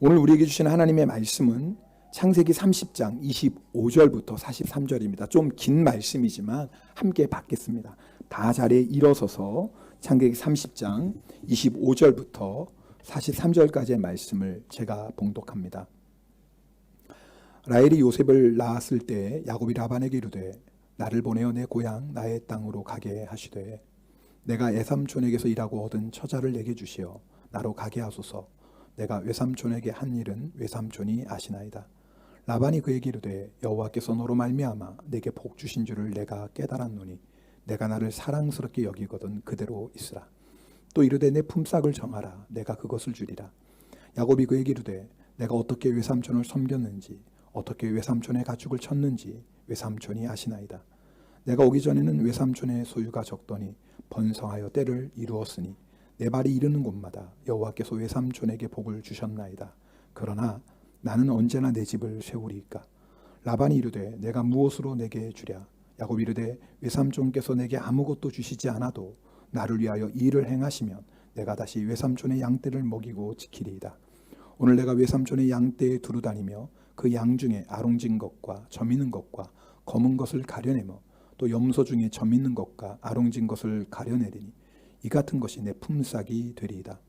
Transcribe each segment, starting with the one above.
오늘 우리에게 주신 하나님의 말씀은 창세기 30장 25절부터 43절입니다. 좀 긴 말씀이지만 함께 받겠습니다. 다 자리에 일어서서 창세기 30장 25절부터 43절까지의 말씀을 제가 봉독합니다. 라헬이 요셉을 낳았을 때 야곱이 라반에게 이르되 나를 보내어 내 고향 나의 땅으로 가게 하시되 내가 애삼촌에게서 일하고 얻은 처자를 내게 주시어 나로 가게 하소서. 내가 외삼촌에게 한 일은 외삼촌이 아시나이다. 라반이 그에게 이르되 여호와께서 너로 말미암아 내게 복 주신 줄을 내가 깨달았노니 내가 나를 사랑스럽게 여기거든 그대로 있으라. 또 이르되 내 품삯을 정하라. 내가 그것을 주리라. 야곱이 그에게 이르되 내가 어떻게 외삼촌을 섬겼는지 어떻게 외삼촌의 가축을 쳤는지 외삼촌이 아시나이다. 내가 오기 전에는 외삼촌의 소유가 적더니 번성하여 때를 이루었으니 내 발이 이르는 곳마다 여호와께서 외삼촌에게 복을 주셨나이다. 그러나 나는 언제나 내 집을 세우리이까. 라반이 이르되 내가 무엇으로 내게 주랴. 야곱이 이르되 외삼촌께서 내게 아무것도 주시지 않아도 나를 위하여 이 일을 행하시면 내가 다시 외삼촌의 양떼를 먹이고 지키리이다. 오늘 내가 외삼촌의 양떼에 두루 다니며 그 양 중에 아롱진 것과 점 있는 것과 검은 것을 가려내며 또 염소 중에 점 있는 것과 아롱진 것을 가려내리니 이 같은 것이 내 품삯이 되리이다.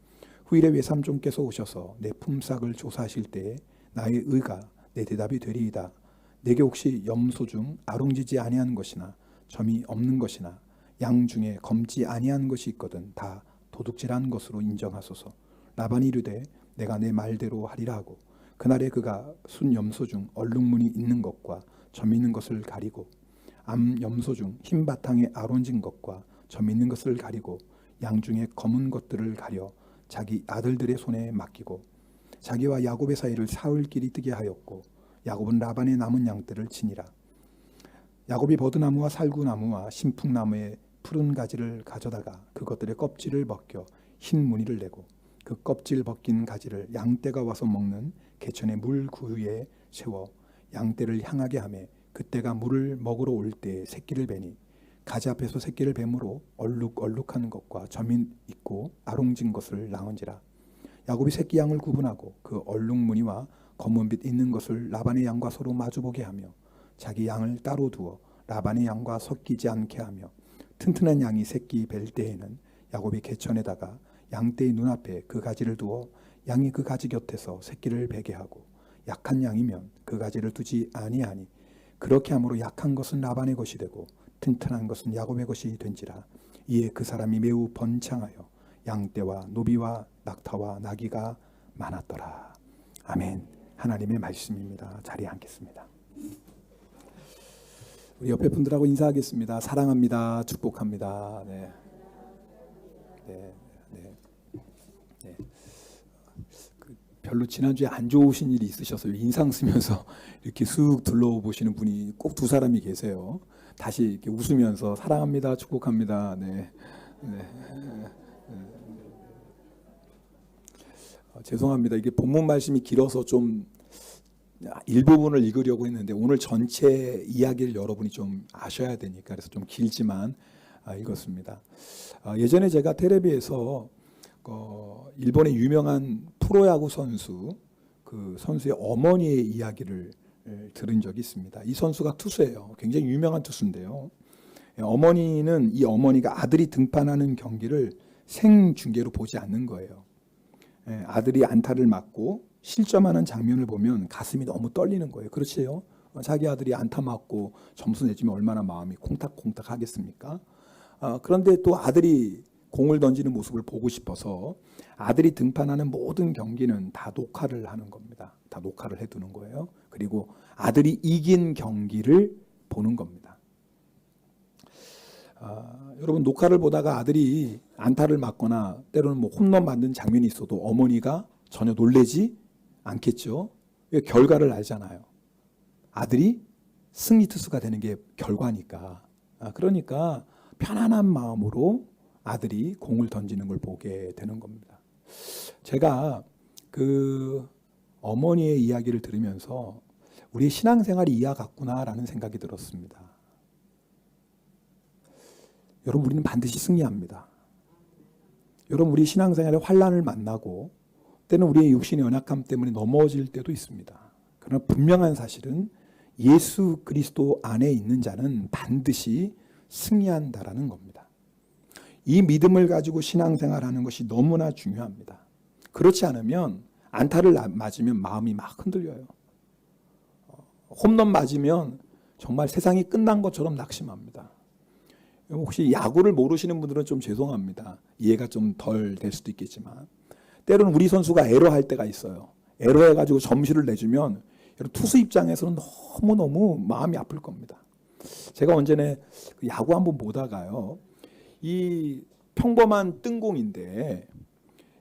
후일에 외삼촌께서 오셔서 내 품삯을 조사하실 때에 나의 의가 내 대답이 되리이다. 내게 혹시 염소 중 아롱지지 아니한 것이나 점이 없는 것이나 양 중에 검지 아니한 것이 있거든 다 도둑질한 것으로 인정하소서. 라반이 이르되 내가 내 말대로 하리라 하고 그날에 그가 순 염소 중 얼룩무늬 있는 것과 점 있는 것을 가리고 암 염소 중 흰 바탕에 아론진 것과 점 있는 것을 가리고 양 중에 검은 것들을 가려 자기 아들들의 손에 맡기고 자기와 야곱의 사이를 사흘길이 뜨게 하였고 야곱은 라반의 남은 양들을 치니라. 야곱이 버드나무와 살구나무와 신풍나무의 푸른 가지를 가져다가 그것들의 껍질을 벗겨 흰 무늬를 내고 그 껍질 벗긴 가지를 양떼가 와서 먹는 개천의 물 구유에 세워 양떼를 향하게 하매 그때가 물을 먹으러 올 때 새끼를 베니 가지 앞에서 새끼를 뱀으로 얼룩얼룩한 것과 점이 있고 아롱진 것을 낳은지라. 야곱이 새끼 양을 구분하고 그 얼룩무늬와 검은빛 있는 것을 라반의 양과 서로 마주보게 하며 자기 양을 따로 두어 라반의 양과 섞이지 않게 하며 튼튼한 양이 새끼 뵐 때에는 야곱이 개천에다가 양떼의 눈앞에 그 가지를 두어 양이 그 가지 곁에서 새끼를 베게 하고 약한 양이면 그 가지를 두지 아니하니 그렇게 함으로 약한 것은 라반의 것이 되고 튼튼한 것은 야곱의 것이 된지라. 이에 그 사람이 매우 번창하여 양떼와 노비와 낙타와 나귀가 많았더라. 아멘. 하나님의 말씀입니다. 자리에 앉겠습니다. 우리 옆에 분들하고 인사하겠습니다. 사랑합니다. 축복합니다. 네. 네. 네. 네. 별로 지난주에 안 좋으신 일이 있으셔서 인상 쓰면서 이렇게 쑥 둘러보시는 분이 꼭 두 사람이 계세요. 다시 이렇게 웃으면서 사랑합니다, 축복합니다. 네. 네. 죄송합니다. 이게 본문 말씀이 길어서 좀 일부분을 읽으려고 했는데 오늘 전체 이야기를 여러분이 좀 아셔야 되니까 그래서 좀 길지만 읽었습니다. 예전에 제가 텔레비에서 일본의 유명한 프로야구 선수 그 선수의 어머니의 이야기를 들은 적이 있습니다. 이 선수가 투수예요. 굉장히 유명한 투수인데요. 어머니는 이 어머니가 아들이 등판하는 경기를 생중계로 보지 않는 거예요. 아들이 안타를 맞고 실점하는 장면을 보면 가슴이 너무 떨리는 거예요. 그렇지요? 자기 아들이 안타 맞고 점수 내주면 얼마나 마음이 콩닥콩닥 하겠습니까? 그런데 또 아들이 공을 던지는 모습을 보고 싶어서 아들이 등판하는 모든 경기는 다 녹화를 하는 겁니다. 다 녹화를 해두는 거예요. 그리고 아들이 이긴 경기를 보는 겁니다. 여러분 녹화를 보다가 아들이 안타를 맞거나 때로는 뭐 홈런 맞는 장면이 있어도 어머니가 전혀 놀래지 않겠죠. 왜? 결과를 알잖아요. 아들이 승리 투수가 되는 게 결과니까. 그러니까 편안한 마음으로 아들이 공을 던지는 걸 보게 되는 겁니다. 제가 그 어머니의 이야기를 들으면서 우리의 신앙생활이 이와 같구나라는 생각이 들었습니다. 여러분 우리는 반드시 승리합니다. 여러분 우리 신앙생활에 환난을 만나고 때는 우리의 육신의 연약함 때문에 넘어질 때도 있습니다. 그러나 분명한 사실은 예수 그리스도 안에 있는 자는 반드시 승리한다라는 겁니다. 이 믿음을 가지고 신앙생활하는 것이 너무나 중요합니다. 그렇지 않으면 안타를 맞으면 마음이 막 흔들려요. 홈런 맞으면 정말 세상이 끝난 것처럼 낙심합니다. 혹시 야구를 모르시는 분들은 좀 죄송합니다. 이해가 좀 덜 될 수도 있겠지만 때로는 우리 선수가 에러할 때가 있어요. 에러해가지고 점수를 내주면 투수 입장에서는 너무너무 마음이 아플 겁니다. 제가 언제나 야구 한번 보다가요, 이 평범한 뜬공인데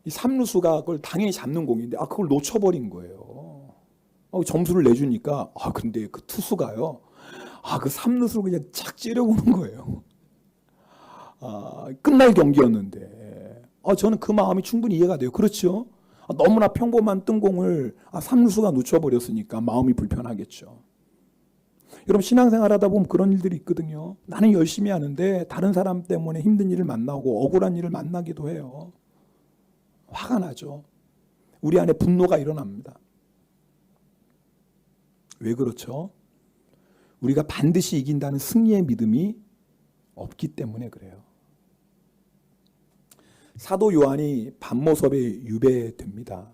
이 3루수가 그걸 당연히 잡는 공인데 그걸 놓쳐버린 거예요. 점수를 내주니까 근데 그 투수가요, 그 3루수를 그냥 착 찌려보는 거예요. 끝날 경기였는데 저는 그 마음이 충분히 이해가 돼요. 그렇죠? 너무나 평범한 뜬공을 3루수가 놓쳐버렸으니까 마음이 불편하겠죠. 여러분 신앙생활 하다 보면 그런 일들이 있거든요. 나는 열심히 하는데 다른 사람 때문에 힘든 일을 만나고 억울한 일을 만나기도 해요. 화가 나죠. 우리 안에 분노가 일어납니다. 왜 그렇죠? 우리가 반드시 이긴다는 승리의 믿음이 없기 때문에 그래요. 사도 요한이 밤모섭에 유배됩니다.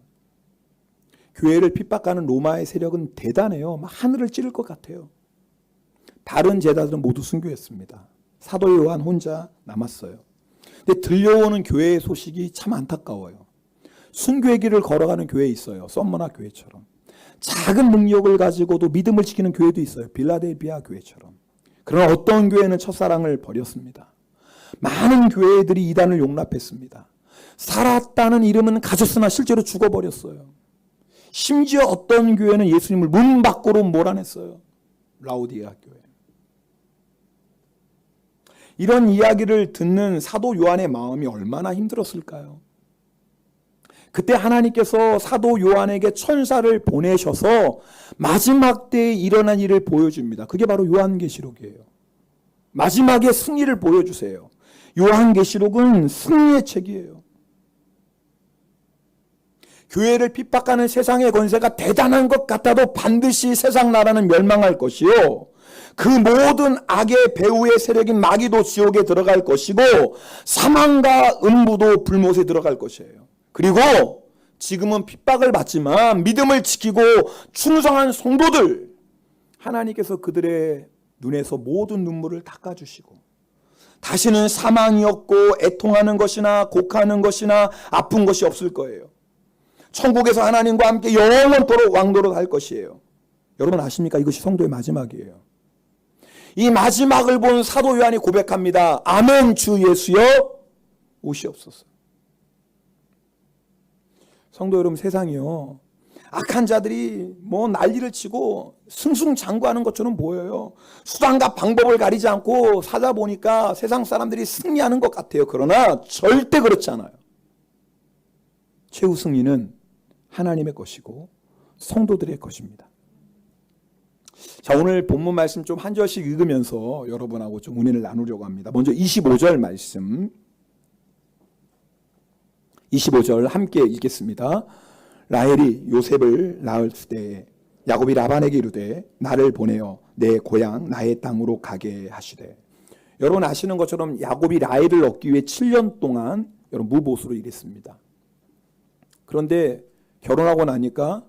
교회를 핍박하는 로마의 세력은 대단해요. 막 하늘을 찌를 것 같아요. 다른 제자들은 모두 순교했습니다. 사도 요한 혼자 남았어요. 근데 들려오는 교회의 소식이 참 안타까워요. 순교의 길을 걸어가는 교회 있어요. 썸머나 교회처럼. 작은 능력을 가지고도 믿음을 지키는 교회도 있어요. 빌라델비아 교회처럼. 그러나 어떤 교회는 첫사랑을 버렸습니다. 많은 교회들이 이단을 용납했습니다. 살았다는 이름은 가졌으나 실제로 죽어버렸어요. 심지어 어떤 교회는 예수님을 문 밖으로 몰아냈어요. 라오디게아 교회. 이런 이야기를 듣는 사도 요한의 마음이 얼마나 힘들었을까요? 그때 하나님께서 사도 요한에게 천사를 보내셔서 마지막 때에 일어난 일을 보여줍니다. 그게 바로 요한계시록이에요. 마지막에 승리를 보여주세요. 요한계시록은 승리의 책이에요. 교회를 핍박하는 세상의 권세가 대단한 것 같아도 반드시 세상 나라는 멸망할 것이요, 그 모든 악의 배후의 세력인 마귀도 지옥에 들어갈 것이고 사망과 음부도 불못에 들어갈 것이에요. 그리고 지금은 핍박을 받지만 믿음을 지키고 충성한 성도들, 하나님께서 그들의 눈에서 모든 눈물을 닦아주시고 다시는 사망이 없고 애통하는 것이나 곡하는 것이나 아픈 것이 없을 거예요. 천국에서 하나님과 함께 영원토록 왕노릇 할 것이에요. 여러분 아십니까? 이것이 성도의 마지막이에요. 이 마지막을 본 사도 요한이 고백합니다. 아멘 주 예수여 오시옵소서. 성도 여러분, 세상이요, 악한 자들이 뭐 난리를 치고 승승장구하는 것처럼 보여요. 수단과 방법을 가리지 않고 사다 보니까 세상 사람들이 승리하는 것 같아요. 그러나 절대 그렇지 않아요. 최후 승리는 하나님의 것이고 성도들의 것입니다. 자, 오늘 본문 말씀 좀 한 절씩 읽으면서 여러분하고 좀 은혜를 나누려고 합니다. 먼저 25절 말씀, 25절 함께 읽겠습니다. 라헬이 요셉을 낳을 때에 야곱이 라반에게 이르되 나를 보내어 내 고향 나의 땅으로 가게 하시되. 여러분 아시는 것처럼 야곱이 라헬을 얻기 위해 7년 동안 여러분 무보수로 일했습니다. 그런데 결혼하고 나니까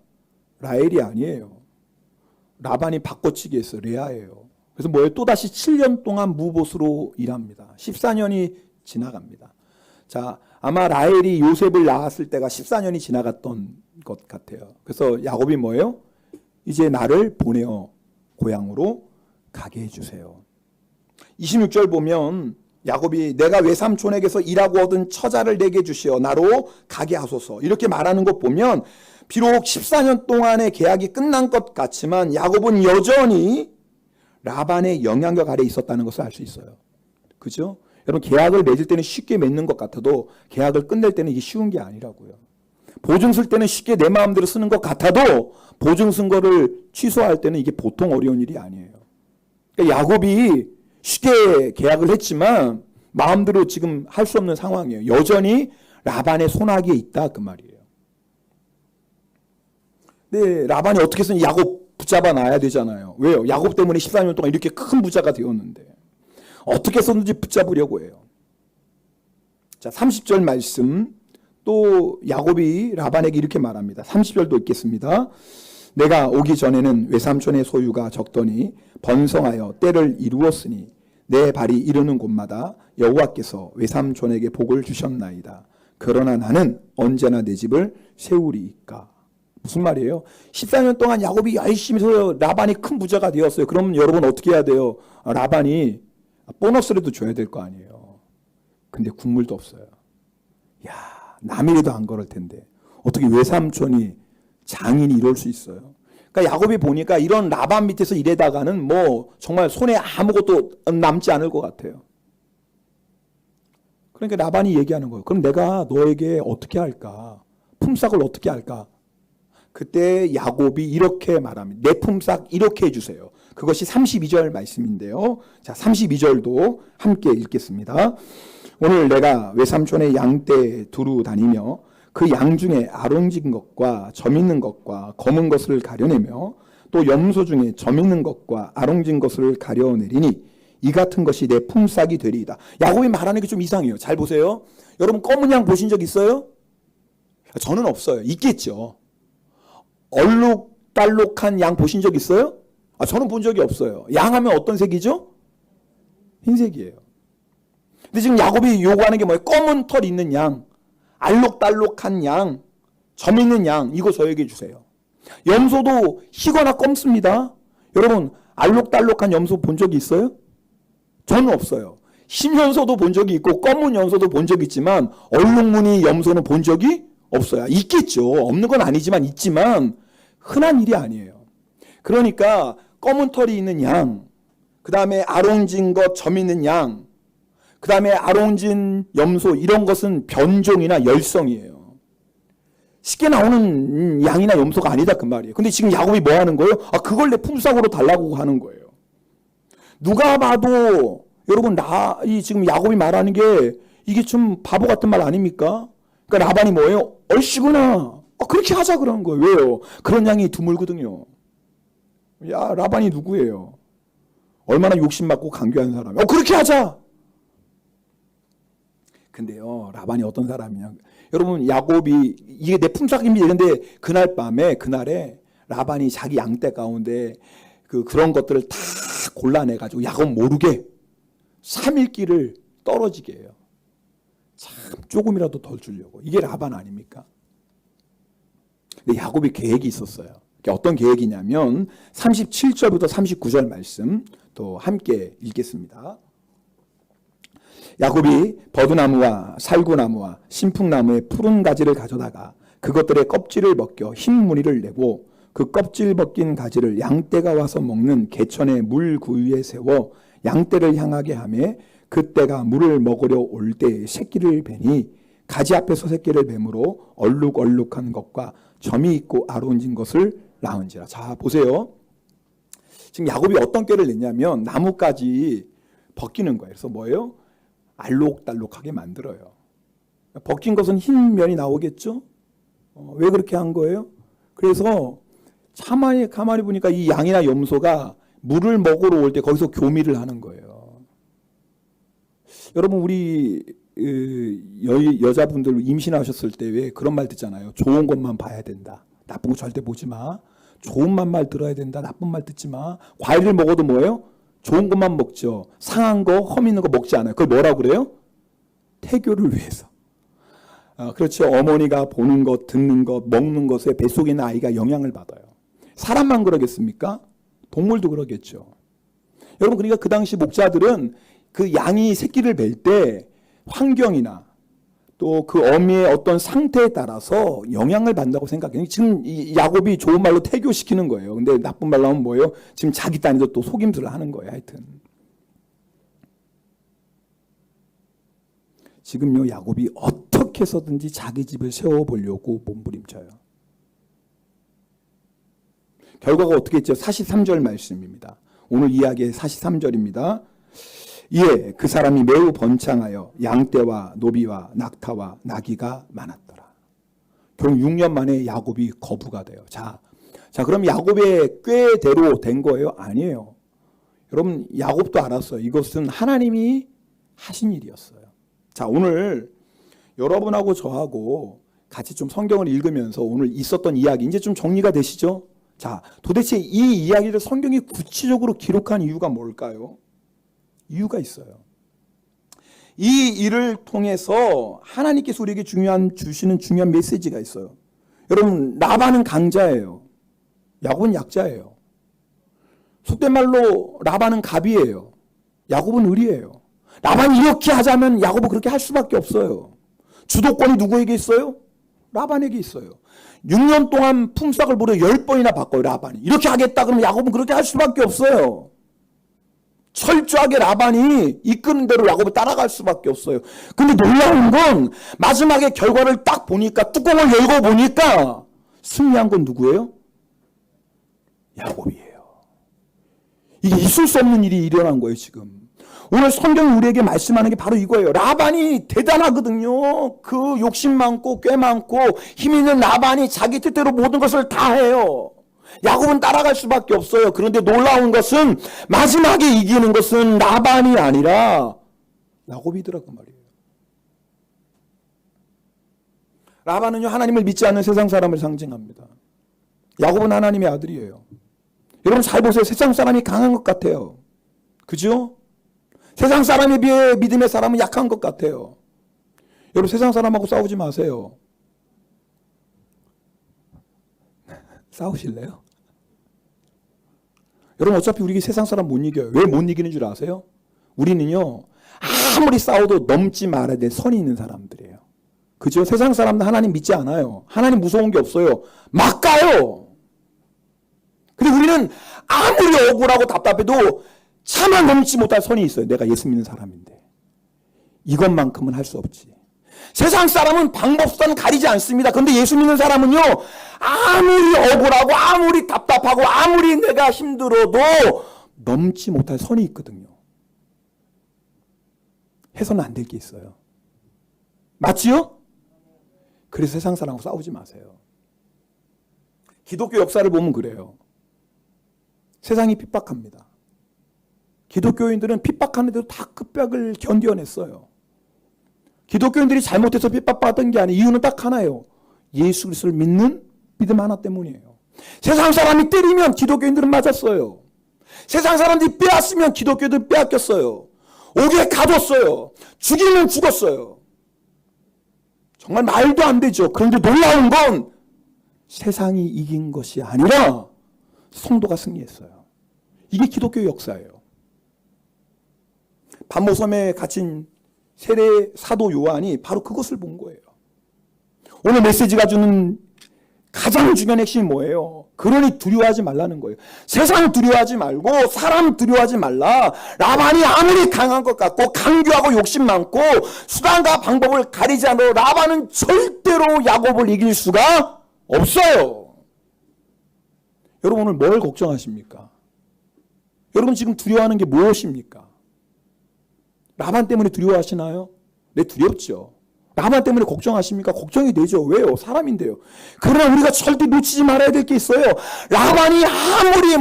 라헬이 아니에요. 라반이 바꿔치기 했어요. 레아예요. 그래서 뭐예요? 또다시 7년 동안 무보수로 일합니다. 14년이 지나갑니다. 자, 아마 라헬이 요셉을 낳았을 때가 14년이 지나갔던 것 같아요. 그래서 야곱이 뭐예요? 이제 나를 보내어 고향으로 가게 해주세요. 26절 보면 야곱이 내가 외삼촌에게서 일하고 얻은 처자를 내게 주시어 나로 가게 하소서, 이렇게 말하는 것 보면 비록 14년 동안의 계약이 끝난 것 같지만 야곱은 여전히 라반의 영향력 아래 있었다는 것을 알 수 있어요. 그죠? 여러분 계약을 맺을 때는 쉽게 맺는 것 같아도 계약을 끝낼 때는 이게 쉬운 게 아니라고요. 보증 쓸 때는 쉽게 내 마음대로 쓰는 것 같아도 보증 쓴 거를 취소할 때는 이게 보통 어려운 일이 아니에요. 그러니까 야곱이 쉽게 계약을 했지만 마음대로 지금 할 수 없는 상황이에요. 여전히 라반의 손아귀에 있다 그 말이에요. 근데 라반이 어떻게 해서 야곱 붙잡아 놔야 되잖아요. 왜요? 야곱 때문에 14년 동안 이렇게 큰 부자가 되었는데 어떻게 해서든지 붙잡으려고 해요. 자, 30절 말씀 또 야곱이 라반에게 이렇게 말합니다. 30절도 읽겠습니다. 내가 오기 전에는 외삼촌의 소유가 적더니 번성하여 때를 이루었으니 내 발이 이르는 곳마다 여호와께서 외삼촌에게 복을 주셨나이다. 그러나 나는 언제나 내 집을 세우리이까. 무슨 말이에요? 14년 동안 야곱이 열심히 해서 라반이 큰 부자가 되었어요. 그러면 여러분 어떻게 해야 돼요? 라반이 보너스라도 줘야 될 거 아니에요. 근데 국물도 없어요. 야, 남이라도 안 걸을 텐데 어떻게 외삼촌이 장인이 이럴 수 있어요? 그러니까 야곱이 보니까 이런 라반 밑에서 일하다가는 뭐 정말 손에 아무것도 남지 않을 것 같아요. 그러니까 라반이 얘기하는 거예요. 그럼 내가 너에게 어떻게 할까? 품삯을 어떻게 할까? 그때 야곱이 이렇게 말합니다. 내 품삯 이렇게 해주세요. 그것이 32절 말씀인데요. 자, 32절도 함께 읽겠습니다. 오늘 내가 외삼촌의 양떼에 두루 다니며 그 양 중에 아롱진 것과 점 있는 것과 검은 것을 가려내며 또 염소 중에 점 있는 것과 아롱진 것을 가려내리니 이 같은 것이 내 품삯이 되리이다. 야곱이 말하는 게 좀 이상해요. 잘 보세요. 여러분 검은 양 보신 적 있어요? 저는 없어요. 있겠죠. 얼룩달룩한 양 보신 적 있어요? 저는 본 적이 없어요. 양 하면 어떤 색이죠? 흰색이에요. 근데 지금 야곱이 요구하는 게 뭐예요? 검은 털 있는 양, 알록달록한 양, 점 있는 양, 이거 저에게 주세요. 염소도 희거나 검습니다. 여러분 알록달록한 염소 본 적이 있어요? 저는 없어요. 흰 염소도 본 적이 있고 검은 염소도 본 적이 있지만 얼룩무늬 염소는 본 적이 없어요. 있겠죠. 없는 건 아니지만 있지만 흔한 일이 아니에요. 그러니까 검은 털이 있는 양, 그 다음에 아롱진 것, 점 있는 양, 그 다음에 아롱진 염소, 이런 것은 변종이나 열성이에요. 쉽게 나오는 양이나 염소가 아니다 그 말이에요. 근데 지금 야곱이 뭐 하는 거예요? 그걸 내 품삯으로 달라고 하는 거예요. 누가 봐도 여러분 이 지금 야곱이 말하는 게 이게 좀 바보 같은 말 아닙니까? 그러니까 라반이 뭐예요? 얼씨구나. 그렇게 하자 그런 거예요. 왜요? 그런 양이 드물거든요. 야, 라반이 누구예요? 얼마나 욕심맞고 강교한 사람이에요. 그렇게 하자. 근데요, 라반이 어떤 사람이냐? 여러분, 야곱이 이게 내 품삯입니다. 그런데 그날에 라반이 자기 양떼 가운데 그런 것들을 다 골라내가지고 야곱 모르게 3일길을 떨어지게 해요. 참 조금이라도 덜 주려고. 이게 라반 아닙니까? 근데 야곱이 계획이 있었어요. 어떤 계획이냐면 37절부터 39절 말씀 또 함께 읽겠습니다. 야곱이 버드나무와 살구나무와 신풍나무의 푸른 가지를 가져다가 그것들의 껍질을 벗겨 흰 무늬를 내고 그 껍질 벗긴 가지를 양떼가 와서 먹는 개천의 물 구유에 세워 양떼를 향하게 하며 그때가 물을 먹으려 올 때에 새끼를 베니 가지 앞에서 새끼를 뱀으로 얼룩얼룩한 것과 점이 있고 아론진 것을 낳은지라. 자, 보세요. 지금 야곱이 어떤 꾀를 냈냐면 나뭇가지 벗기는 거예요. 그래서 뭐예요? 알록달록하게 만들어요. 벗긴 것은 흰 면이 나오겠죠? 왜 그렇게 한 거예요? 그래서 가만히 보니까 이 양이나 염소가 물을 먹으러 올 때 거기서 교미를 하는 거예요. 여러분 우리 여자분들 임신하셨을 때 왜 그런 말 듣잖아요. 좋은 것만 봐야 된다. 나쁜 거 절대 보지 마. 좋은 말 들어야 된다. 나쁜 말 듣지 마. 과일을 먹어도 뭐예요? 좋은 것만 먹죠. 상한 거, 험 있는 거 먹지 않아요. 그걸 뭐라고 그래요? 태교를 위해서. 그렇죠. 어머니가 보는 것, 듣는 것, 먹는 것에 뱃속에 있는 아이가 영향을 받아요. 사람만 그러겠습니까? 동물도 그러겠죠. 여러분 그러니까 그 당시 목자들은 그 양이 새끼를 뵐 때 환경이나 또 그 어미의 어떤 상태에 따라서 영향을 받는다고 생각해요. 지금 이 야곱이 좋은 말로 태교시키는 거예요. 근데 나쁜 말로 하면 뭐예요? 지금 자기 딴에도 또 속임수를 하는 거예요. 하여튼. 지금요 야곱이 어떻게 해서든지 자기 집을 세워보려고 몸부림쳐요. 결과가 어떻게 했죠? 43절 말씀입니다. 오늘 이야기의 43절입니다. 이에 그 사람이 매우 번창하여 양떼와 노비와 낙타와 나귀가 많았더라. 결국 6년 만에 야곱이 거부가 돼요. 자, 자, 그럼 야곱의 꾀대로 된 거예요? 아니에요. 여러분, 야곱도 알았어요. 이것은 하나님이 하신 일이었어요. 자, 오늘 여러분하고 저하고 같이 좀 성경을 읽으면서 오늘 있었던 이야기 이제 좀 정리가 되시죠? 자, 도대체 이 이야기를 성경이 구체적으로 기록한 이유가 뭘까요? 이유가 있어요. 이 일을 통해서 하나님께서 우리에게 주시는 중요한 메시지가 있어요. 여러분, 라반은 강자예요. 야곱은 약자예요. 속된 말로 라반은 갑이에요. 야곱은 을이에요. 라반이 이렇게 하자면 야곱은 그렇게 할 수밖에 없어요. 주도권이 누구에게 있어요? 라반에게 있어요. 6년 동안 품삯을 무려 10번이나 바꿔요. 라반이. 이렇게 하겠다 그러면 야곱은 그렇게 할 수밖에 없어요. 철저하게 라반이 이끄는 대로 야곱을 따라갈 수밖에 없어요. 근데 놀라운 건 마지막에 결과를 딱 보니까, 뚜껑을 열고 보니까 승리한 건 누구예요? 야곱이에요. 이게 있을 수 없는 일이 일어난 거예요. 지금 오늘 성경이 우리에게 말씀하는 게 바로 이거예요. 라반이 대단하거든요. 그 욕심 많고 꽤 많고 힘 있는 라반이 자기 뜻대로 모든 것을 다 해요. 야곱은 따라갈 수밖에 없어요. 그런데 놀라운 것은 마지막에 이기는 것은 라반이 아니라 야곱이더라고 말이에요. 라반은요, 하나님을 믿지 않는 세상 사람을 상징합니다. 야곱은 하나님의 아들이에요. 여러분 잘 보세요. 세상 사람이 강한 것 같아요. 그죠? 세상 사람에 비해 믿음의 사람은 약한 것 같아요. 여러분 세상 사람하고 싸우지 마세요. 싸우실래요? 여러분 어차피 우리 세상 사람 못 이겨요. 왜 못 이기는 줄 아세요? 우리는요, 아무리 싸워도 넘지 말아야 될 선이 있는 사람들이에요. 그죠? 세상 사람은 하나님 믿지 않아요. 하나님 무서운 게 없어요. 막 가요. 근데 우리는 아무리 억울하고 답답해도 차마 넘지 못할 선이 있어요. 내가 예수 믿는 사람인데. 이것만큼은 할 수 없지. 세상 사람은 방법선 가리지 않습니다. 그런데 예수 믿는 사람은요, 아무리 억울하고 아무리 답답하고 아무리 내가 힘들어도 넘지 못할 선이 있거든요. 해서는 안 될 게 있어요. 맞지요? 그래서 세상 사람하고 싸우지 마세요. 기독교 역사를 보면 그래요. 세상이 핍박합니다. 기독교인들은 핍박하는데도 다 그 벽을 견뎌냈어요. 기독교인들이 잘못해서 핍박받은 게 아니에요. 이유는 딱 하나예요. 예수 그리스도를 믿는 믿음 하나 때문이에요. 세상 사람이 때리면 기독교인들은 맞았어요. 세상 사람들이 빼앗으면 기독교인들은 빼앗겼어요. 옥에 가뒀어요. 죽이면 죽었어요. 정말 말도 안 되죠. 그런데 놀라운 건 세상이 이긴 것이 아니라 성도가 승리했어요. 이게 기독교의 역사예요. 반모섬에 갇힌 세례 사도 요한이 바로 그것을 본 거예요. 오늘 메시지가 주는 가장 중요한 핵심이 뭐예요? 그러니 두려워하지 말라는 거예요. 세상 두려워하지 말고 사람 두려워하지 말라. 라반이 아무리 강한 것 같고 강교하고 욕심 많고 수단과 방법을 가리지 않아도 라반은 절대로 야곱을 이길 수가 없어요. 여러분 오늘 뭘 걱정하십니까? 여러분 지금 두려워하는 게 무엇입니까? 라반 때문에 두려워하시나요? 네, 두렵죠. 라반 때문에 걱정하십니까? 걱정이 되죠. 왜요? 사람인데요. 그러나 우리가 절대 놓치지 말아야 될 게 있어요. 라반이 아무리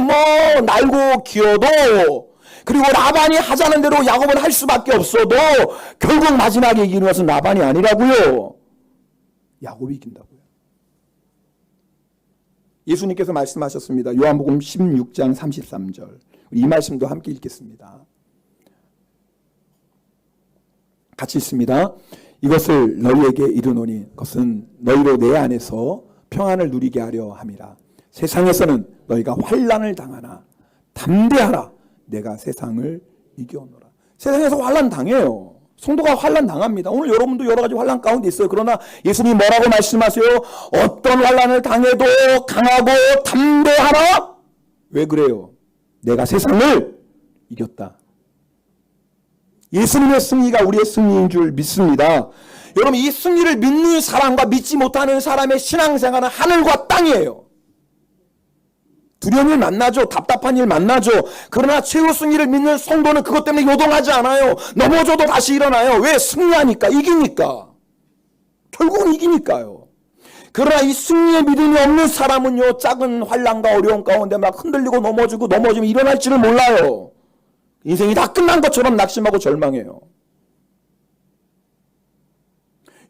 날고 기어도, 그리고 라반이 하자는 대로 야곱은 할 수밖에 없어도 결국 마지막에 이기는 것은 라반이 아니라고요. 야곱이 이긴다고요. 예수님께서 말씀하셨습니다. 요한복음 16장 33절. 이 말씀도 함께 읽겠습니다. 같이 읽습니다. 이것을 너희에게 이르노니 그것은 너희로 내 안에서 평안을 누리게 하려 함이라. 세상에서는 너희가 환난을 당하나 담대하라. 내가 세상을 이겨오노라. 세상에서 환난 당해요. 성도가 환난 당합니다. 오늘 여러분도 여러 가지 환난 가운데 있어요. 그러나 예수님이 뭐라고 말씀하세요? 어떤 환난을 당해도 강하고 담대하라. 왜 그래요? 내가 세상을 이겼다. 예수님의 승리가 우리의 승리인 줄 믿습니다. 여러분 이 승리를 믿는 사람과 믿지 못하는 사람의 신앙생활은 하늘과 땅이에요. 두려운 일 만나죠. 답답한 일 만나죠. 그러나 최후 승리를 믿는 성도는 그것 때문에 요동하지 않아요. 넘어져도 다시 일어나요. 왜? 승리하니까, 이기니까. 결국은 이기니까요. 그러나 이 승리의 믿음이 없는 사람은요, 작은 환난과 어려움 가운데 막 흔들리고 넘어지고 넘어지면 일어날지를 몰라요. 인생이 다 끝난 것처럼 낙심하고 절망해요.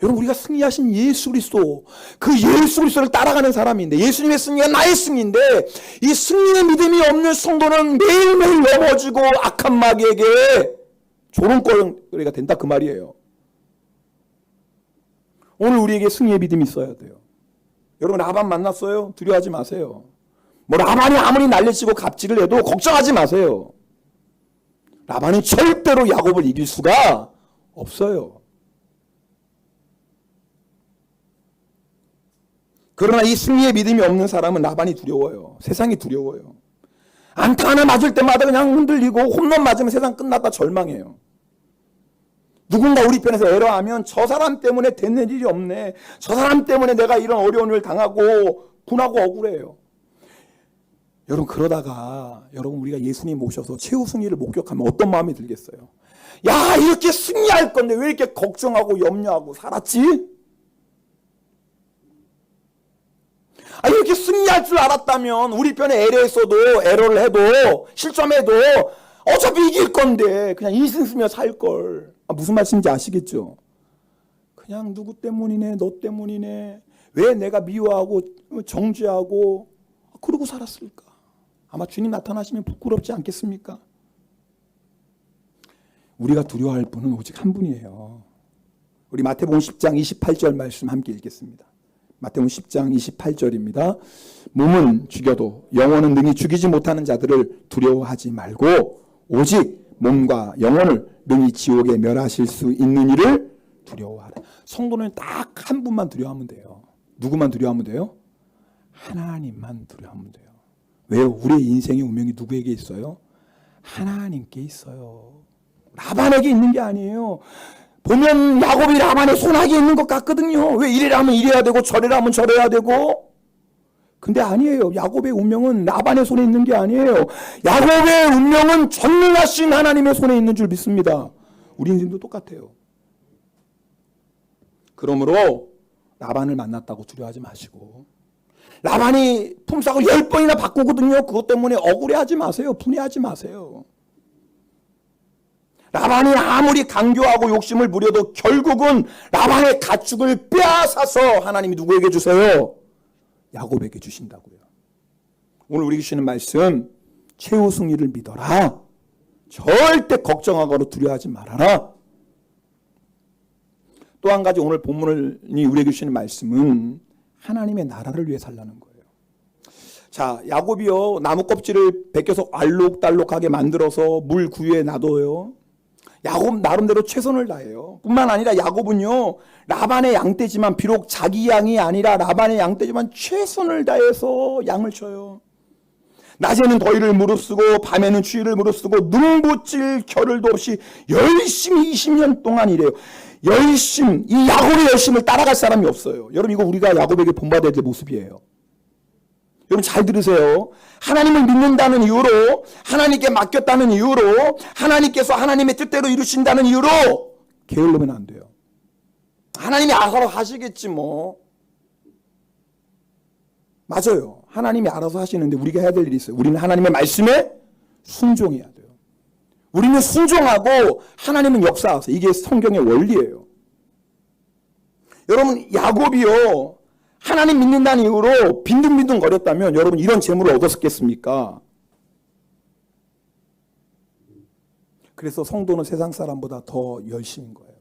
여러분, 우리가 승리하신 예수 그리스도, 그 예수 그리스도를 따라가는 사람인데, 예수님의 승리가 나의 승리인데, 이 승리의 믿음이 없는 성도는 매일매일 넘어지고 악한 마귀에게 조롱거리가 된다, 그 말이에요. 오늘 우리에게 승리의 믿음이 있어야 돼요. 여러분, 라반 만났어요? 두려워하지 마세요. 뭐 라반이 아무리 난리치고 갑질을 해도 걱정하지 마세요. 라반은 절대로 야곱을 이길 수가 없어요. 그러나 이 승리의 믿음이 없는 사람은 라반이 두려워요. 세상이 두려워요. 안타 하나 맞을 때마다 그냥 흔들리고 홈런 맞으면 세상 끝났다 절망해요. 누군가 우리 편에서 에러하면 저 사람 때문에 되는 일이 없네. 저 사람 때문에 내가 이런 어려운 일을 당하고 분하고 억울해요. 여러분, 그러다가 여러분 우리가 예수님 모셔서 최후 승리를 목격하면 어떤 마음이 들겠어요? 야, 이렇게 승리할 건데 왜 이렇게 걱정하고 염려하고 살았지? 이렇게 승리할 줄 알았다면 우리 편에 에러를 해도 실점해도 어차피 이길 건데 그냥 인생 쓰며 살걸. 무슨 말씀인지 아시겠죠? 그냥 누구 때문이네, 너 때문이네, 왜 내가 미워하고 정죄하고 그러고 살았을까? 아마 주님 나타나시면 부끄럽지 않겠습니까? 우리가 두려워할 분은 오직 한 분이에요. 우리 마태복음 10장 28절 말씀 함께 읽겠습니다. 마태복음 10장 28절입니다. 몸은 죽여도 영혼은 능히 죽이지 못하는 자들을 두려워하지 말고 오직 몸과 영혼을 능히 지옥에 멸하실 수 있는 이를 두려워하라. 성도는 딱 한 분만 두려워하면 돼요. 누구만 두려워하면 돼요? 하나님만 두려워하면 돼요. 왜요? 우리의 인생의 운명이 누구에게 있어요? 하나님께 있어요. 라반에게 있는 게 아니에요. 보면 야곱이 라반의 손아귀에 있는 것 같거든요. 왜 이래라 하면 이래야 되고 저래라 하면 저래야 되고. 근데 아니에요. 야곱의 운명은 라반의 손에 있는 게 아니에요. 야곱의 운명은 전능하신 하나님의 손에 있는 줄 믿습니다. 우리 인생도 똑같아요. 그러므로 라반을 만났다고 두려워하지 마시고, 라반이 품삯을 10번이나 바꾸거든요. 그것 때문에 억울해하지 마세요. 분해하지 마세요. 라반이 아무리 강교하고 욕심을 부려도 결국은 라반의 가축을 빼앗아서 하나님이 누구에게 주세요? 야곱에게 주신다고요. 오늘 우리에게 주시는 말씀, 최후 승리를 믿어라. 절대 걱정하거나 두려워하지 말아라. 또 한 가지 오늘 본문이 우리에게 주시는 말씀은 하나님의 나라를 위해 살라는 거예요. 자, 야곱이요, 나무 껍질을 벗겨서 알록달록하게 만들어서 물 구유에 놔둬요. 야곱 나름대로 최선을 다해요. 뿐만 아니라 야곱은요, 라반의 양떼지만, 비록 자기 양이 아니라 라반의 양떼지만 최선을 다해서 양을 쳐요. 낮에는 더위를 무릅쓰고 밤에는 추위를 무릅쓰고 눈붙일 겨를도 없이 열심히 20년 동안 일해요. 이 야곱의 열심을 따라갈 사람이 없어요. 여러분, 이거 우리가 야곱에게 본받아야 될 모습이에요. 여러분, 잘 들으세요. 하나님을 믿는다는 이유로, 하나님께 맡겼다는 이유로, 하나님께서 하나님의 뜻대로 이루신다는 이유로 게을르면 안 돼요. 하나님이 알아서 하시겠지 뭐. 맞아요. 하나님이 알아서 하시는데 우리가 해야 될 일이 있어요. 우리는 하나님의 말씀에 순종해야 돼요. 우리는 순종하고 하나님은 역사하세요. 이게 성경의 원리예요. 여러분, 야곱이요, 하나님 믿는다는 이유로 빈둥빈둥 거렸다면 여러분 이런 재물을 얻었겠습니까? 그래서 성도는 세상 사람보다 더 열심인 거예요.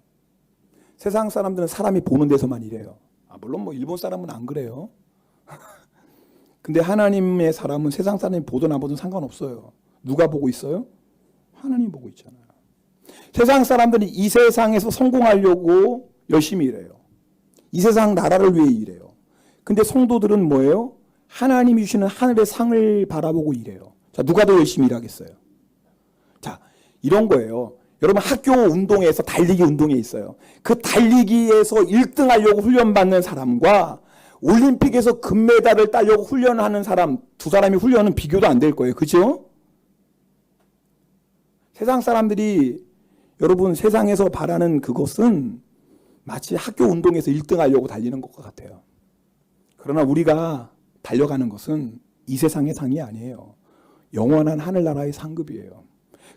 세상 사람들은 사람이 보는 데서만 일해요. 물론 뭐 일본 사람은 안 그래요. 근데 하나님의 사람은 세상 사람이 보든 안 보든 상관없어요. 누가 보고 있어요? 하나님 보고 있잖아요. 세상 사람들은 이 세상에서 성공하려고 열심히 일해요. 이 세상 나라를 위해 일해요. 근데 성도들은 뭐예요? 하나님이 주시는 하늘의 상을 바라보고 일해요. 자, 누가 더 열심히 일하겠어요? 자, 이런 거예요. 여러분, 학교 운동에서 달리기 운동에 있어요. 그 달리기에서 1등 하려고 훈련받는 사람과 올림픽에서 금메달을 따려고 훈련하는 사람, 두 사람이 훈련은 비교도 안 될 거예요. 그죠? 세상 사람들이 여러분 세상에서 바라는 그것은 마치 학교 운동에서 1등 하려고 달리는 것과 같아요. 그러나 우리가 달려가는 것은 이 세상의 상이 아니에요. 영원한 하늘나라의 상급이에요.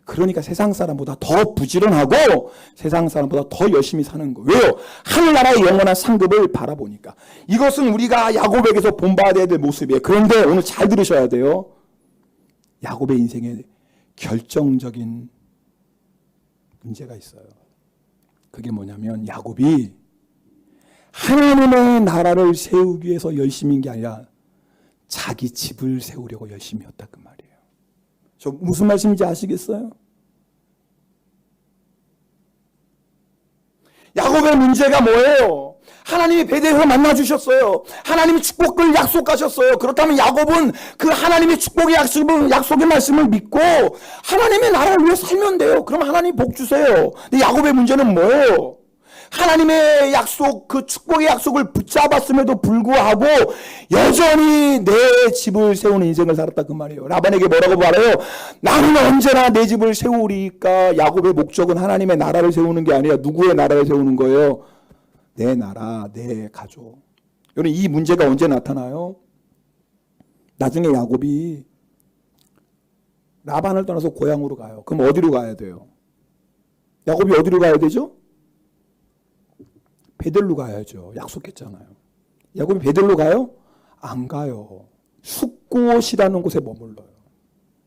그러니까 세상 사람보다 더 부지런하고 세상 사람보다 더 열심히 사는 거예요. 왜요? 하늘나라의 영원한 상급을 바라보니까. 이것은 우리가 야곱에게서 본받아야 될 모습이에요. 그런데 오늘 잘 들으셔야 돼요. 야곱의 인생에 결정적인 문제가 있어요. 그게 뭐냐면 야곱이 하나님의 나라를 세우기 위해서 열심인 게 아니라 자기 집을 세우려고 열심이었다 그 말이에요. 저 무슨 말씀인지 아시겠어요? 야곱의 문제가 뭐예요? 하나님이 베델에서 만나주셨어요. 하나님이 축복을 약속하셨어요. 그렇다면 야곱은 그 하나님의 축복의 약속의 말씀을 믿고 하나님의 나라를 위해 살면 돼요. 그럼 하나님 복 주세요. 근데 야곱의 문제는 뭐예요? 하나님의 약속, 그 축복의 약속을 붙잡았음에도 불구하고 여전히 내 집을 세우는 인생을 살았다 그 말이에요. 라반에게 뭐라고 말해요? 나는 언제나 내 집을 세우리까. 야곱의 목적은 하나님의 나라를 세우는 게 아니라 누구의 나라를 세우는 거예요? 내 나라, 내 가족. 여러분 이 문제가 언제 나타나요? 나중에 야곱이 라반을 떠나서 고향으로 가요. 그럼 어디로 가야 돼요? 야곱이 어디로 가야 되죠? 베델로 가야죠. 약속했잖아요. 야곱이 베델로 가요? 안 가요. 숫곳이라는 곳에 머물러요.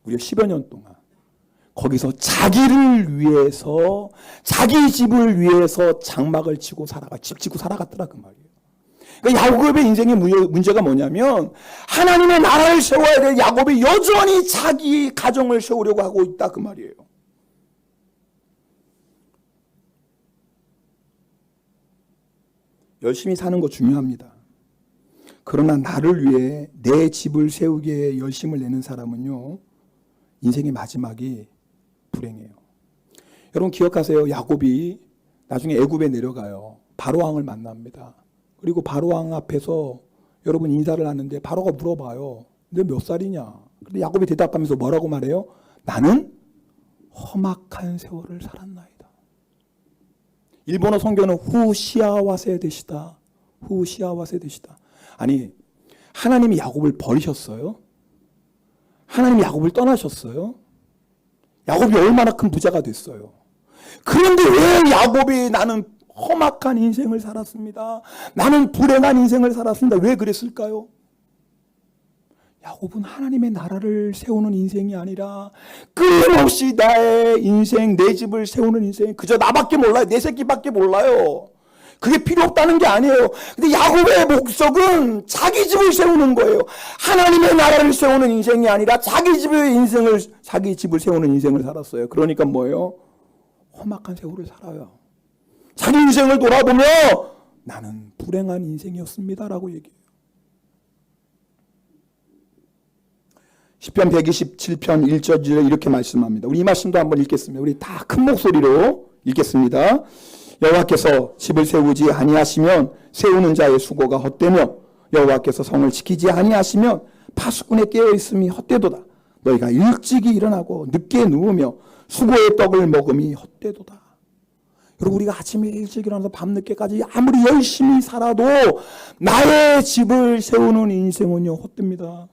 무려 10여 년 동안. 거기서 자기를 위해서, 자기 집을 위해서 장막을 치고 집 짓고 살아갔더라 그 말이에요. 그러니까 야곱의 인생의 문제가 뭐냐면 하나님의 나라를 세워야 될 야곱이 여전히 자기 가정을 세우려고 하고 있다 그 말이에요. 열심히 사는 거 중요합니다. 그러나 나를 위해 내 집을 세우기에 열심을 내는 사람은요, 인생의 마지막이 불행해요. 여러분 기억하세요. 야곱이 나중에 애굽에 내려가요. 바로왕을 만납니다. 그리고 바로왕 앞에서 여러분 인사를 하는데 바로가 물어봐요. 너 몇 살이냐? 근데 야곱이 대답하면서 뭐라고 말해요? 나는 험악한 세월을 살았나이다. 일본어 성경은 후시아와세 되시다. 후시아와세 되시다. 아니 하나님이 야곱을 버리셨어요? 하나님이 야곱을 떠나셨어요? 야곱이 얼마나 큰 부자가 됐어요. 그런데 왜 야곱이 나는 험악한 인생을 살았습니다. 나는 불행한 인생을 살았습니다. 왜 그랬을까요? 야곱은 하나님의 나라를 세우는 인생이 아니라 끊임없이 나의 인생, 내 집을 세우는 인생, 그저 나밖에 몰라요. 내 새끼밖에 몰라요. 그게 필요 없다는 게 아니에요. 근데 야곱의 목적은 자기 집을 세우는 거예요. 하나님의 나라를 세우는 인생이 아니라 자기 집을 세우는 인생을 살았어요. 그러니까 뭐예요? 험악한 세월을 살아요. 자기 인생을 돌아보며 나는 불행한 인생이었습니다라고 얘기해요. 시편 127편 1절에 이렇게 말씀합니다. 우리 이 말씀도 한번 읽겠습니다. 우리 다 큰 목소리로 읽겠습니다. 여호와께서 집을 세우지 아니하시면 세우는 자의 수고가 헛되며 여호와께서 성을 지키지 아니하시면 파수꾼에 깨어 있음이 헛되도다. 너희가 일찍이 일어나고 늦게 누우며 수고의 떡을 먹음이 헛되도다. 여러분 우리가 아침에 일찍 일어나서 밤늦게까지 아무리 열심히 살아도 나의 집을 세우는 인생은요 헛됩니다.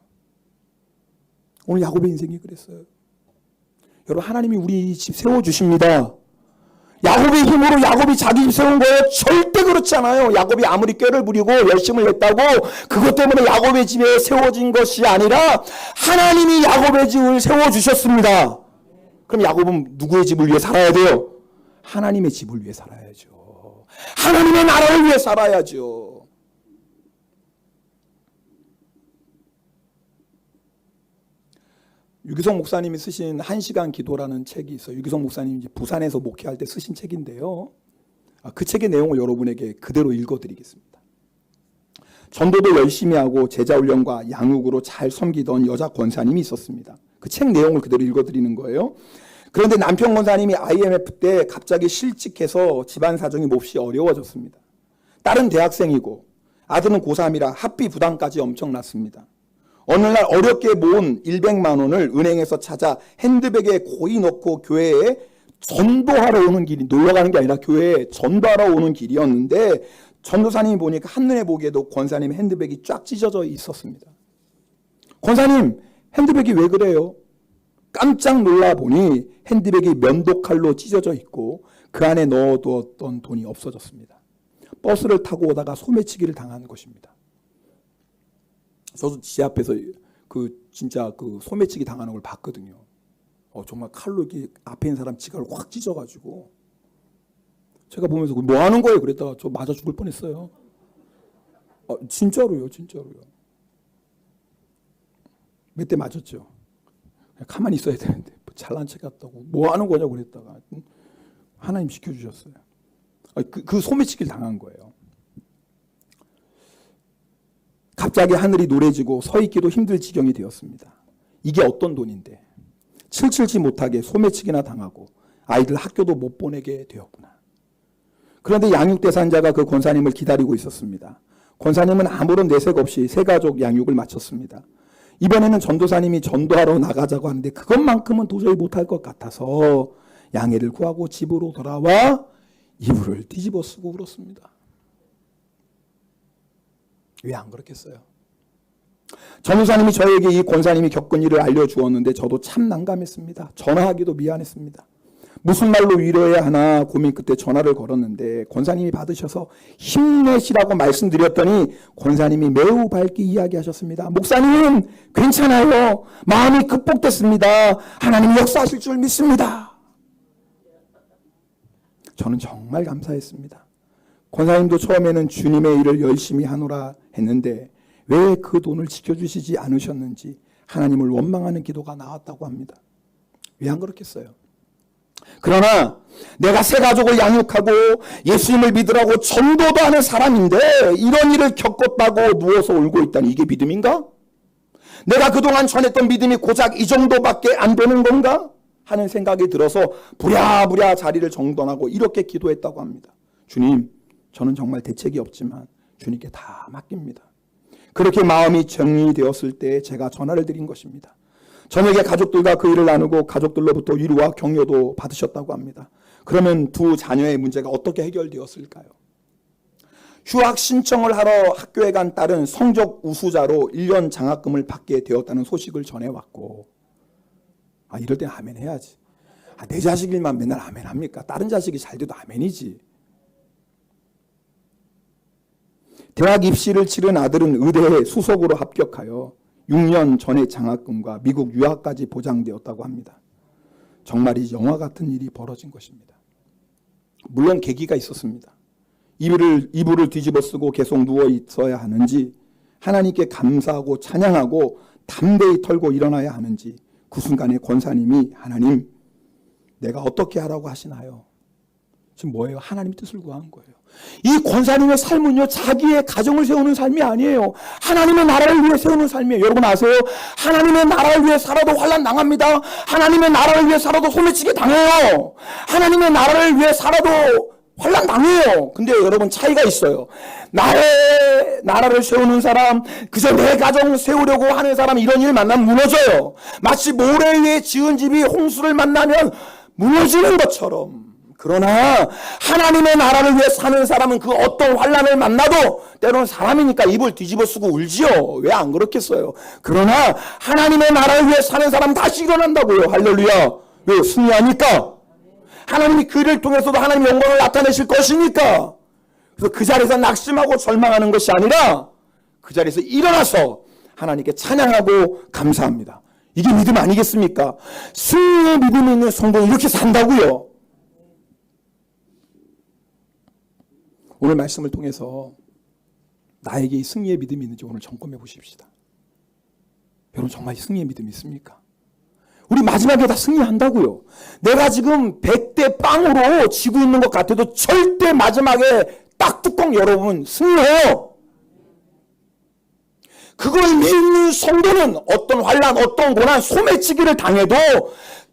오늘 야곱의 인생이 그랬어요. 여러분 하나님이 우리 집 세워주십니다. 야곱의 힘으로 야곱이 자기 집 세운 거예요? 절대 그렇지 않아요. 야곱이 아무리 꾀를 부리고 열심을 했다고 그것 때문에 야곱의 집에 세워진 것이 아니라 하나님이 야곱의 집을 세워주셨습니다. 그럼 야곱은 누구의 집을 위해 살아야 돼요? 하나님의 집을 위해 살아야죠. 하나님의 나라를 위해 살아야죠. 유기성 목사님이 쓰신 1시간 기도라는 책이 있어요. 유기성 목사님이 이제 부산에서 목회할 때 쓰신 책인데요. 그 책의 내용을 여러분에게 그대로 읽어드리겠습니다. 전도도 열심히 하고 제자훈련과 양육으로 잘 섬기던 여자 권사님이 있었습니다. 그 책 내용을 그대로 읽어드리는 거예요. 그런데 남편 권사님이 IMF 때 갑자기 실직해서 집안 사정이 몹시 어려워졌습니다. 딸은 대학생이고 아들은 고3이라 학비 부담까지 엄청났습니다. 어느 날 어렵게 모은 100만 원을 은행에서 찾아 핸드백에 고이 넣고 교회에 전도하러 오는 길이, 놀러 가는 게 아니라 교회에 전도하러 오는 길이었는데 전도사님이 보니까 한눈에 보기에도 권사님 핸드백이 쫙 찢어져 있었습니다. 권사님, 핸드백이 왜 그래요? 깜짝 놀라 보니 핸드백이 면도칼로 찢어져 있고 그 안에 넣어두었던 돈이 없어졌습니다. 버스를 타고 오다가 소매치기를 당한 것입니다. 저도 지 앞에서 진짜 소매치기 당하는 걸 봤거든요. 정말 칼로 이렇게 앞에 있는 사람 지갑을 확 찢어가지고 제가 보면서 뭐 하는 거예요? 그랬다가 저 맞아 죽을 뻔했어요. 진짜로요. 몇 대 맞았죠. 그냥 가만히 있어야 되는데 뭐 잘난 체 같다고 뭐 하는 거냐고 그랬다가 하나님 지켜주셨어요. 그 소매치기를 당한 거예요. 갑자기 하늘이 노래지고 서 있기도 힘들 지경이 되었습니다. 이게 어떤 돈인데 칠칠지 못하게 소매치기나 당하고 아이들 학교도 못 보내게 되었구나. 그런데 양육대상자가 그 권사님을 기다리고 있었습니다. 권사님은 아무런 내색 없이 세 가족 양육을 마쳤습니다. 이번에는 전도사님이 전도하러 나가자고 하는데 그것만큼은 도저히 못할 것 같아서 양해를 구하고 집으로 돌아와 이불을 뒤집어 쓰고 울었습니다. 왜 안 그렇겠어요? 전도사님이 저에게 이 권사님이 겪은 일을 알려주었는데 저도 참 난감했습니다. 전화하기도 미안했습니다. 무슨 말로 위로해야 하나 고민 끝에 전화를 걸었는데 권사님이 받으셔서 힘내시라고 말씀드렸더니 권사님이 매우 밝게 이야기하셨습니다. 목사님 괜찮아요. 마음이 극복됐습니다. 하나님이 역사하실 줄 믿습니다. 저는 정말 감사했습니다. 권사님도 처음에는 주님의 일을 열심히 하노라 했는데 왜 그 돈을 지켜주시지 않으셨는지 하나님을 원망하는 기도가 나왔다고 합니다. 왜 안 그렇겠어요? 그러나 내가 세 가족을 양육하고 예수님을 믿으라고 전도도 하는 사람인데 이런 일을 겪었다고 누워서 울고 있다니 이게 믿음인가? 내가 그동안 전했던 믿음이 고작 이 정도밖에 안 되는 건가? 하는 생각이 들어서 부랴부랴 자리를 정돈하고 이렇게 기도했다고 합니다. 주님, 저는 정말 대책이 없지만 주님께 다 맡깁니다. 그렇게 마음이 정리되었을 때 제가 전화를 드린 것입니다. 저녁에 가족들과 그 일을 나누고 가족들로부터 위로와 격려도 받으셨다고 합니다. 그러면 두 자녀의 문제가 어떻게 해결되었을까요? 휴학 신청을 하러 학교에 간 딸은 성적 우수자로 1년 장학금을 받게 되었다는 소식을 전해왔고 이럴 땐 아멘 해야지. 내 자식 일만 맨날 아멘 합니까? 다른 자식이 잘 돼도 아멘이지. 대학 입시를 치른 아들은 의대에 수석으로 합격하여 6년 전에 장학금과 미국 유학까지 보장되었다고 합니다. 정말 이 영화 같은 일이 벌어진 것입니다. 물론 계기가 있었습니다. 이불을 뒤집어 쓰고 계속 누워 있어야 하는지 하나님께 감사하고 찬양하고 담대히 털고 일어나야 하는지 그 순간에 권사님이 하나님 내가 어떻게 하라고 하시나요? 지금 뭐예요? 하나님 뜻을 구한 거예요. 이 권사님의 삶은요 자기의 가정을 세우는 삶이 아니에요. 하나님의 나라를 위해 세우는 삶이에요. 여러분 아세요? 하나님의 나라를 위해 살아도 환난 당합니다. 하나님의 나라를 위해 살아도 소매치기 당해요. 하나님의 나라를 위해 살아도 환난 당해요. 근데 여러분 차이가 있어요. 나의 나라를 세우는 사람, 그저 내 가정을 세우려고 하는 사람 이런 일 만나면 무너져요. 마치 모래 위에 지은 집이 홍수를 만나면 무너지는 것처럼. 그러나 하나님의 나라를 위해 사는 사람은 그 어떤 환난을 만나도 때로는 사람이니까 입을 뒤집어 쓰고 울지요. 왜 안 그렇겠어요? 그러나 하나님의 나라를 위해 사는 사람은 다시 일어난다고요. 할렐루야. 왜? 승리하니까. 하나님이 그 일을 통해서도 하나님의 영광을 나타내실 것이니까. 그래서 그 자리에서 낙심하고 절망하는 것이 아니라 그 자리에서 일어나서 하나님께 찬양하고 감사합니다. 이게 믿음 아니겠습니까? 승리의 믿음이 있는 성도는 이렇게 산다고요. 오늘 말씀을 통해서 나에게 이 승리의 믿음이 있는지 오늘 점검해 보십시다. 여러분 정말 승리의 믿음이 있습니까? 우리 마지막에 다 승리한다고요. 내가 지금 100대 빵으로 지고 있는 것 같아도 절대 마지막에 딱 뚜껑 열어보면 승리해요. 그걸 믿는 성도는 어떤 환난, 어떤 고난, 소매치기를 당해도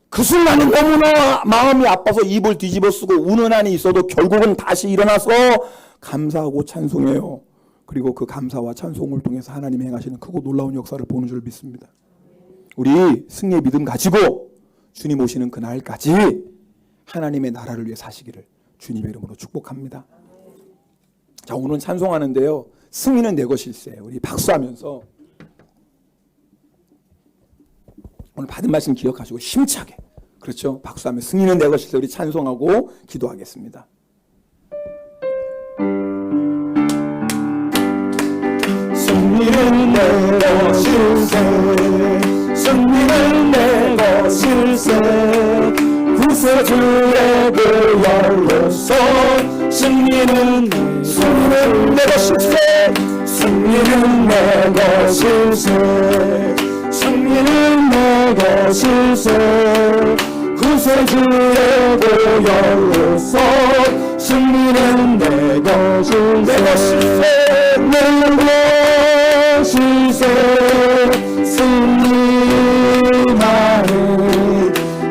그 순간에 너무나 마음이 아파서 입을 뒤집어 쓰고 우는 한이 있어도 결국은 다시 일어나서 감사하고 찬송해요. 그리고 그 감사와 찬송을 통해서 하나님이 행하시는 크고 놀라운 역사를 보는 줄 믿습니다. 우리 승리의 믿음 가지고 주님 오시는 그날까지 하나님의 나라를 위해 사시기를 주님의 이름으로 축복합니다. 자, 오늘은 찬송하는데요. 승리는 내 것일세. 우리 박수하면서 오늘 받은 말씀 기억하시고 힘차게, 그렇죠? 박수하며 승리는 내 것일세 우리 찬송하고 기도하겠습니다. 승리는 내 것일세, 승리는 내 것일세, 구세주의 보혈로서 승리는 내 것일세, 승리는 내 것일세, 승리는 내 것일세, 구세주의 보혈로서 승리는 내 것일세, 내 것일세, 승리만은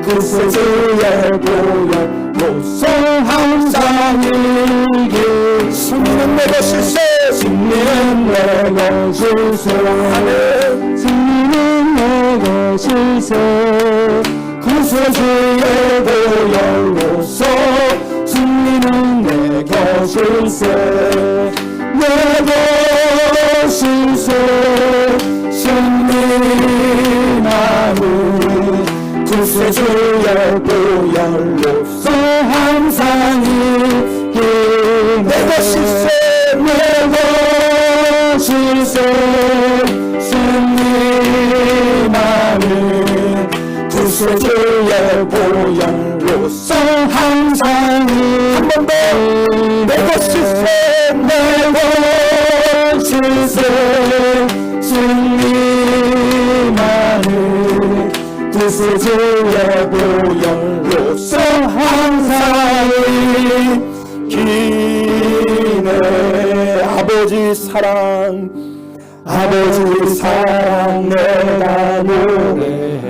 구세주의 보혈로서 항상 이길. 승리는 내 것일세, 승리는 내 것일세, 아멘. 승리는 내 것일세, 구세주의 보혈로서 승리는 내 것일세, 내 것일세, 승리만은 구세주의 보혈로서 항상 이길. 내 것일세, 내 것일세, 승리만은 구세주의 보혈로서 항상 한 번 더. 내 것일세, 내 것일세, 승리만은 구세주의 보혈로서 항상 기네. 아버지 사랑, 아버지 사랑 내가 노래해.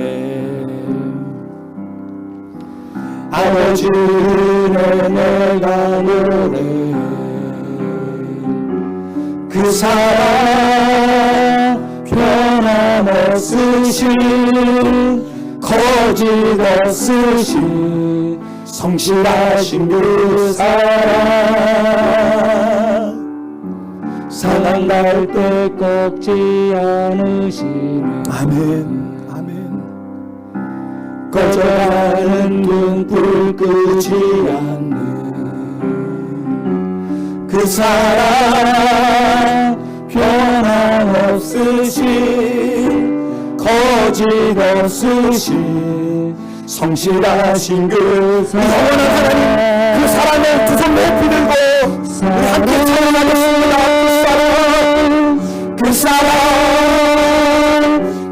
아버지 은혜 내가 노래해. 그 사랑 변함없으신, 거짓없으신 성실하신 그 사랑, 사랑날 때 꺾지 않으시는, 아멘, 아멘. 꺼져가는 등불 끄지 않는 그 사랑, 변함없으신, 거짓없으신 성실하신 그 사랑, 그 사랑을 두 손 높이 들고 우리 함께 찬양하겠습니다. 그 사랑,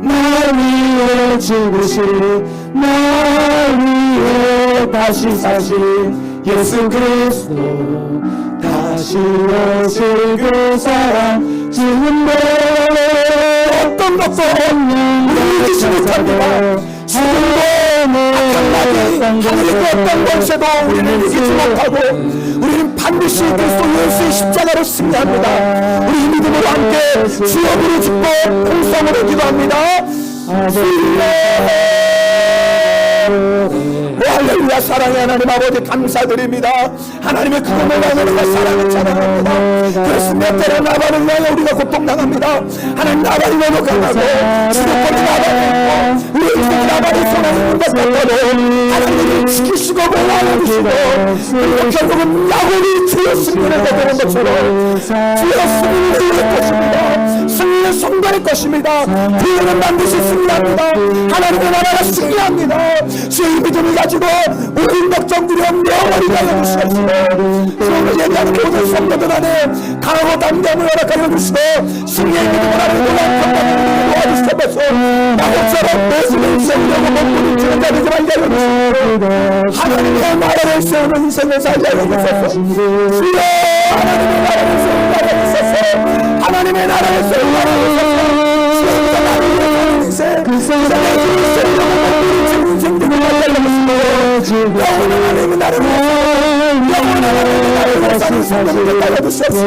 날 위해 죽으신, 날 위해 다시 사신 예수 그리스도, 다시 오실 그 사랑, 지금도 어떤 것도 우리 이기지 못합니다. 지금도 하늘의 어떤 권세도 우리는 이기지 못하고 우리는 반드시 그리스도 예수의 십자가로 승리합니다. 우리 믿음으로 함께 주여 부르짖고 통성으로 기도합니다. 할렐루야. 사랑의 하나님 아버지 감사드립니다. 하나님의 그분을 나누는 사랑을 찬양합니다. 그래서 몇 때는 나발을 위하여 우리가 고통당합니다. 하나님 나발이 너무 강하고 주도권이 나발이 있고 우리 인생 나발이 손에 있는 것 같아도 하나님이 지키시고 보호하시고 그리고 결국은 야곱이 주의 승리를 거두는 것처럼 주의 승리를 이룰 것입니다. 승리는 성도의 것입니다. 부여는 반드시 승리합니다. 하나님의 나라가 승리합니다. 주의 믿음을 가지고 모든 걱정 두려움 내어버리게 하여 주시옵시고 주님을 예배하는 모든 성도들 안에 강하고 담대함을 허락하여 주시고 승리의 믿음을 하는 동안 건강을 도와주시옵소서. 나것처럼 모습을 세우려고 몸부림 치는 자 되지 말게 하여 주시고 하나님의 나라를 세우는 인생을 살게 하여 주소서. 주여 하나님의 나라를 세우게 하여 주소서. 하나님의 나라를 세우게 하여 주소서. 주여 나를 위해 인생 그 세상에 주를 세우려고 몸부림 치는 인생들을 살게 하여 주시고 영원한 하나님의 나라를 영원한 하나님의 나라를 사는 성도들을 살려 주시옵소서.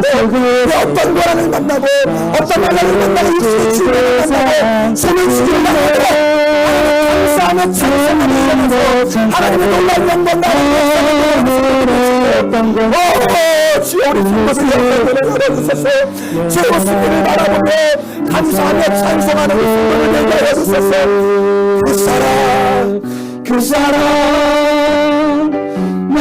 어떤 고난을 만나고 어떤 나라를 만나고 육신의 치유를 만나고 손을 치유를 만나고 감사하며 찬양하면서 하나님의 놀라운 영광 나를 주여 우리 성도들 영광을 열어주소서. 주여 승리를 바라보며 감사하며 찬송하는 우리 성도들 영광을 열어주소서. 그 사랑 날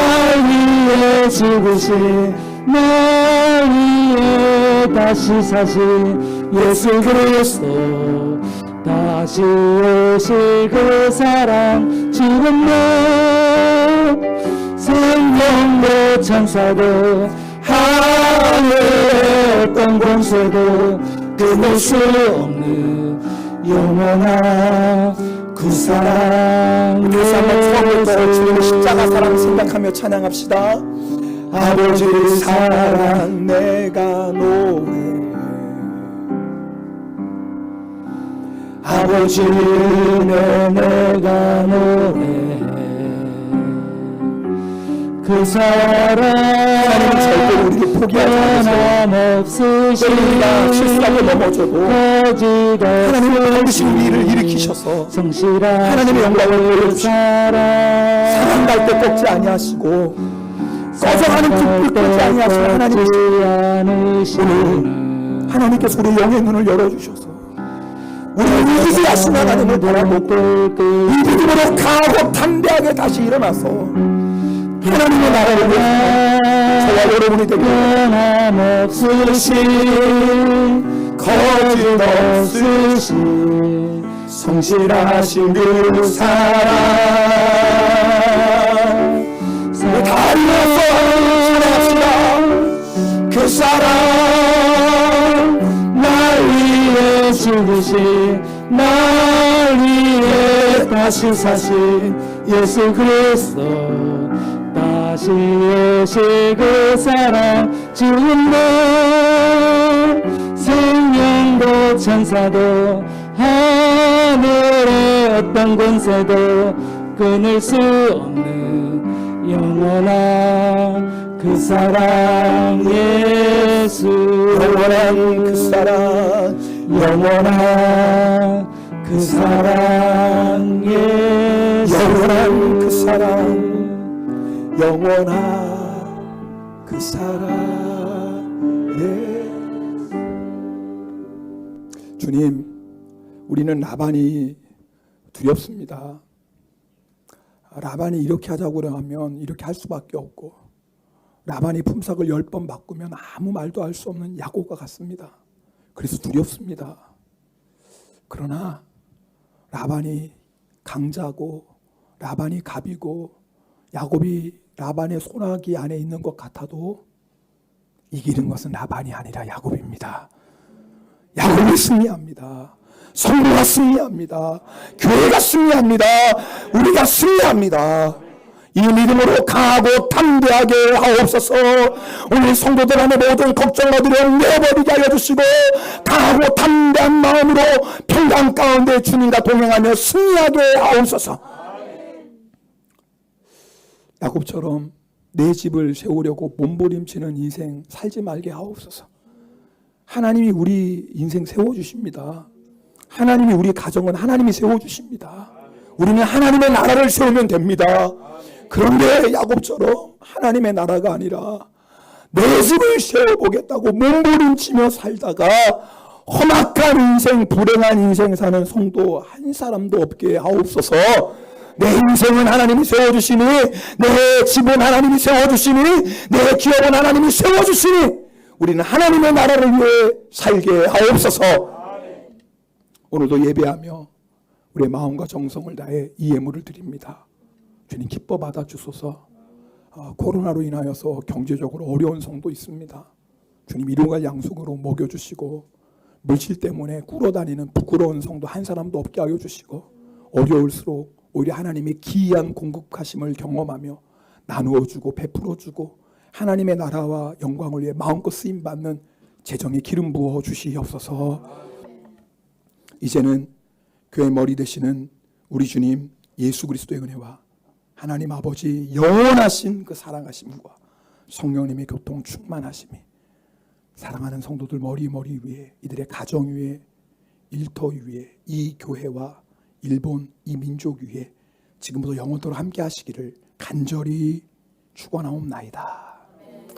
위해 죽으신 날 위해 다시 사신 예수 그리스도 다시 오실 그 사랑 지금도 생명도 천사도 하늘의 어떤 권세도 끊을 수 없는 영원한 그 사랑. 다시 한번 처음부터 주님의 십자가 사랑 생각하며 찬양합시다. 아버지의 사랑 내가 노래 아버지 은혜 내가 노래 그 사랑 하나님은 절대로 우리를 포기하지 않으세요. 우리가 실수하고 넘어져도 하나님은 반드시 우리를 일으키셔서 하나님의 영광을 보여주시고 사랑갈 때 꺾지 아니하시고 꺼져가는 불빛 끄지 아니하시고 하나님께서 우리 영의 눈을 열어주셔서 우리를 이기게 하신 하나님을 바라보고 이 믿음으로 강하고 담대하게 다시 일어나서 하나님의 나라를 위해 저와 여러분이 되길 변함없으신 거짓없으신 성실하신 그 사랑 우리 다 일어나서 찬양합시다. 그 사랑 날 위해 죽으신 날 위해 다시 사신 예수 그리스도 다시 오실 그 사랑 지금도 생명도 천사도 하늘의 어떤 권세도 끊을 수 없는 영원한 그 사랑 예수 영원한 그 사랑 영원한 그 사랑 예수 영원한 그 사랑 영원한 그 사랑 예수. 주님, 우리는 라반이 두렵습니다. 라반이 이렇게 하자고 하면 이렇게 할 수밖에 없고 라반이 품삯을 10번 바꾸면 아무 말도 할 수 없는 야곱과 같습니다. 그래서 두렵습니다. 그러나 라반이 강자고 라반이 갑이고 야곱이 라반의 손아귀 안에 있는 것 같아도 이기는 것은 라반이 아니라 야곱입니다. 야곱이 승리합니다. 성도가 승리합니다. 교회가 승리합니다. 우리가 승리합니다. 이 믿음으로 강하고 담대하게 하옵소서. 오늘 성도들 안에 모든 걱정거리를 내버리게 하여 주시고 강하고 담대한 마음으로 평강 가운데 주님과 동행하며 승리하게 하옵소서. 야곱처럼 내 집을 세우려고 몸부림치는 인생 살지 말게 하옵소서. 하나님이 우리 인생 세워주십니다. 하나님이 우리 가정은 하나님이 세워주십니다. 우리는 하나님의 나라를 세우면 됩니다. 그런데 야곱처럼 하나님의 나라가 아니라 내 집을 세워보겠다고 몸부림치며 살다가 험악한 인생, 불행한 인생 사는 성도 한 사람도 없게 하옵소서. 내 인생은 하나님이 세워주시니, 내 집은 하나님이 세워주시니, 내 기업은 하나님이 세워주시니 우리는 하나님의 나라를 위해 살게 하옵소서. 오늘도 예배하며 우리의 마음과 정성을 다해 이 예물을 드립니다. 주님 기뻐 받아주소서. 코로나로 인하여서 경제적으로 어려운 성도 있습니다. 주님 일용할 양식으로 먹여주시고 물질 때문에 꿇어다니는 부끄러운 성도 한 사람도 없게 하여 주시고 어려울수록 오히려 하나님의 기이한 공급하심을 경험하며 나누어주고 베풀어주고 하나님의 나라와 영광을 위해 마음껏 쓰임받는 재정에 기름 부어 주시옵소서. 이제는 교회 머리 되시는 우리 주님 예수 그리스도의 은혜와 하나님 아버지 영원하신 그 사랑하심과 성령님의 교통 충만하심이 사랑하는 성도들 머리 위에 이들의 가정 위에 일터 위에 이 교회와 일본 이 민족 위에 지금부터 영원토록 함께 하시기를 간절히 축원하옵나이다.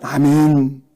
아멘.